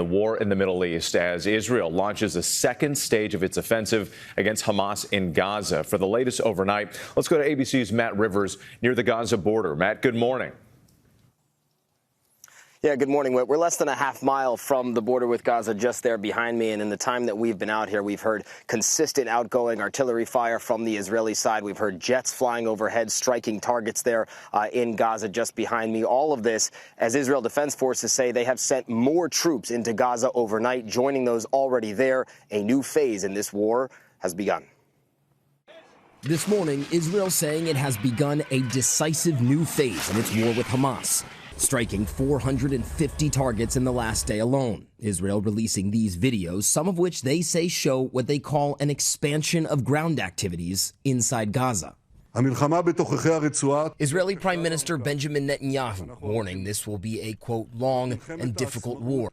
war in the Middle East as Israel launches the second stage of its offensive against Hamas in Gaza. For the latest overnight, let's go to ABC's Matt Rivers near the Gaza border. Matt, good morning. Yeah, good morning. We're less than a half mile from the border with Gaza, just there behind me. And in the time that we've been out here, we've heard consistent outgoing artillery fire from the Israeli side. We've heard jets flying overhead, striking targets there in Gaza just behind me. All of this, as Israel Defense Forces say, they have sent more troops into Gaza overnight, joining those already there. A new phase in this war has begun. This morning, Israel saying it has begun a decisive new phase in its war with Hamas, striking 450 targets in the last day alone. Israel releasing these videos, some of which they say show what they call an expansion of ground activities inside Gaza. Israeli Prime Minister Benjamin Netanyahu warning this will be a, quote, long and difficult war.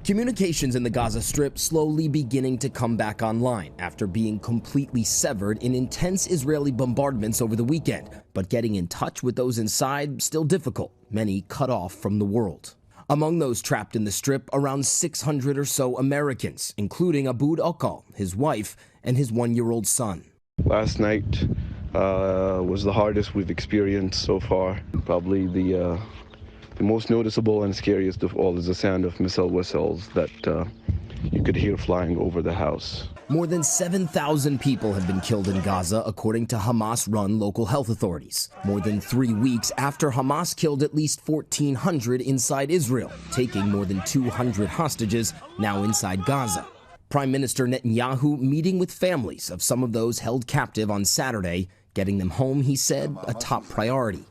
Communications in the Gaza Strip slowly beginning to come back online after being completely severed in intense Israeli bombardments over the weekend. But getting in touch with those inside still difficult, many cut off from the world. Among those trapped in the Strip, around 600 or so Americans, including Aboud Okal, his wife, and his one-year-old son. Last night was the hardest we've experienced so far. Probably the most noticeable and scariest of all is the sound of missile whistles that you could hear flying over the house. More than 7,000 people have been killed in Gaza, according to Hamas-run local health authorities. More than 3 weeks after Hamas killed at least 1,400 inside Israel, taking more than 200 hostages now inside Gaza. Prime Minister Netanyahu meeting with families of some of those held captive on Saturday, getting them home, he said, a top priority.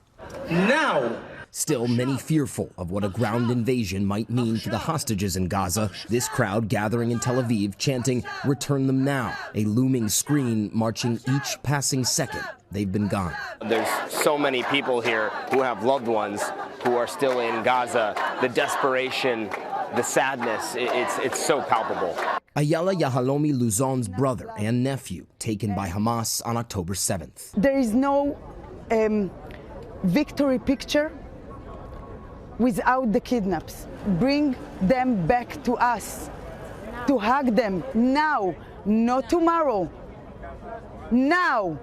Now! Still, many fearful of what a ground invasion might mean for the hostages in Gaza. This crowd gathering in Tel Aviv chanting, "Return them now," a looming screen marching each passing second they've been gone. There's so many people here who have loved ones who are still in Gaza. The desperation, the sadness, it's so palpable. Ayala Yahalomi Luzon's brother and nephew taken by Hamas on October 7th. There is no victory picture without the kidnaps. Bring them back to us, to hug them now, not tomorrow, now.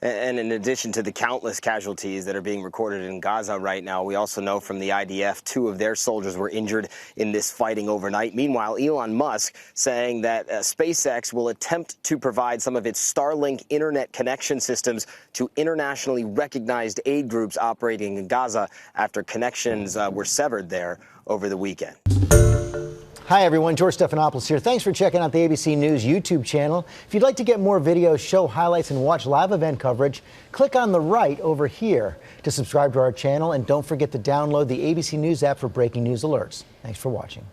And in addition to the countless casualties that are being recorded in Gaza right now, we also know from the IDF 2 of their soldiers were injured in this fighting overnight. Meanwhile, Elon Musk saying that SpaceX will attempt to provide some of its Starlink internet connection systems to internationally recognized aid groups operating in Gaza after connections were severed there over the weekend. Hi, everyone. George Stephanopoulos here. Thanks for checking out the ABC News YouTube channel. If you'd like to get more videos, show highlights, and watch live event coverage, click on the right over here to subscribe to our channel. And don't forget to download the ABC News app for breaking news alerts. Thanks for watching.